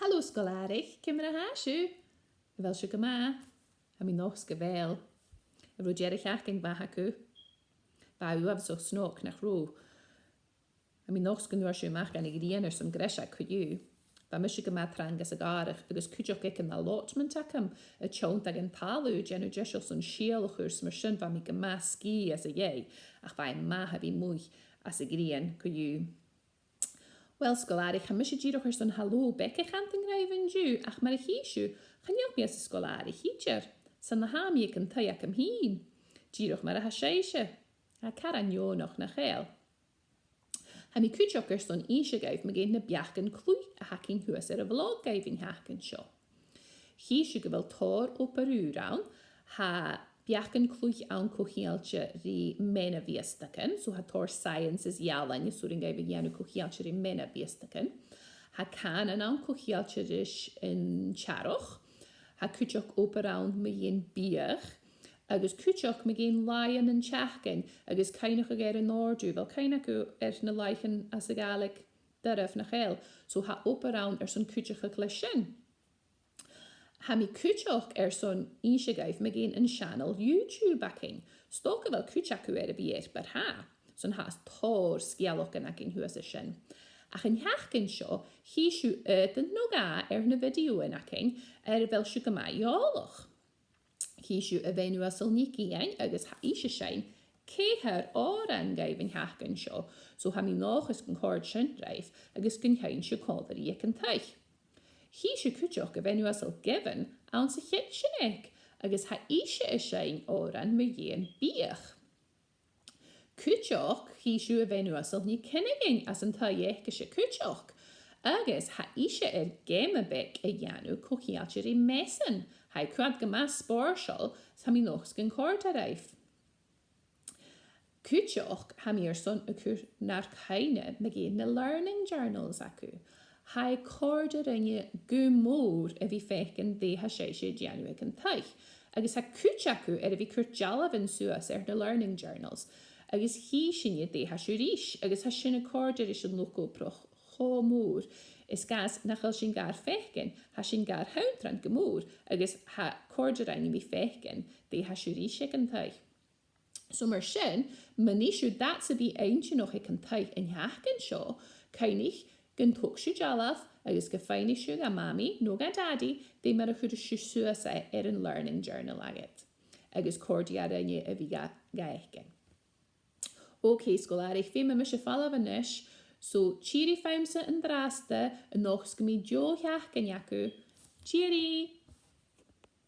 Hallo scolarich, cymra ha siw. Fel siw gyma, a mi nos gyfel. Y rwy jerich ach gyng bach acw. Ba yw af so snok nach rw. A mi nos gynwyr siw mach gan i gydien ar som gresa cwyw. Ba mi siw gyma trangas ag arach, agos cwydioch ec yn allotment acam, y chont ag yn palw, genw jesio son siel o'ch urs myrsyn, ba mi gyma ski as y iei, ach ba i ma haf i mwy as y gydien cwyw. Wel, scolarich, ha mysio giro chwrs o'n halw becca chant yn graif yn jiw, ach mar eich isiw, chan iog mi as y scolarich hitcher, san na ha mi ac yn tai ac am hun. Giroch mar a ha seisio, a caran ionoch na chael. Ha mi cwtioch ers o'n eisiau gaif mae gen na biach yn clwy a hacyn hwys ar y vlog gaif yn hach yn sio. Hisio gyfel tor o Peru rawn, ha biach yn clwy awn cochialtio ri mena fiestaken, so ha tor sciences ialan, yswr yn gaif yn ianw cochialtio ri mena fiestaken. Ha can yn awn cochialtio rish yn charoch, ha cwtioch o rawn mae gen biach, agus cwtioch mae gen lion yn chachgen, agus cainach ag yn ordw, fel cainach na laichen as y galeg dyraf na chael, so ha op rawn son cwtioch ag lysyn. Ha mi cwtioch son eisiau gaif mae gen yn channel YouTube acin. Stoc fel cwtioch y bier bar ha. Son has tor sgialog yn acin hwys ysyn. Ach yn hachgyn sio, hi siw ydyn nhw ga na fideo yn acin, fel siw gyma ioloch. Hi siw y fenw asol ni gian, agos ha eisiau sy'n, ceher o'r an gaif yn hachgyn sio, so ha mi noch ys gyn chord sy'n raif, agos gyn hain siw cofer i ac yn taich. Hi siw cwtioch y fenw asol gefn, awn sy'n chyt sy'n ec, agos ha eisiau y sy'n o'r an mae gen biach. Cwtioch hi siw y fenw asol ni cynnegyn as yn taich ysio cwtioch, agos ha eisiau gem y bec y ianw cochialtir i mesen, ha cwad gyma sporsiol, sa mi noch gyn chord ar raif. Cwtioch ha mi son y cwr na'r caine mae gen na learning journals acw. Hai cord yr ynnu gwmwr y fi ffech yn dde ha seisio dianw ag yn taich. Agus ha cwtioch y fi cwrt jalaf yn sŵas na learning journals. Agus hi sy'n y dde ha siw rish. Agus ha sy'n y cord yr isio loco proch cho mwr. Is gas na chael sy'n gar fechgen, ha sy'n gar hawntran gymwr. Agus ha cord yr ynnu mi fechgen, dde ha siw rish ag yn taich. So mar sy'n, mynd i siw dat sy'n bi ein sy'n o'ch ag yn taich yn hach gan sio, cainig gyn tŵc siw jalaf, agos gyffain i siw ga mami, no ga daddy, de mar a chwyd siw suasa yn learning journal aget. Agos cordi ar ynnu y fi ga echen. Ok, scolarich, fi mae mysio falaf yn ish, so cheery faimsa yn draste, yn noch sgymig jo hiach gan iacw. Cheery!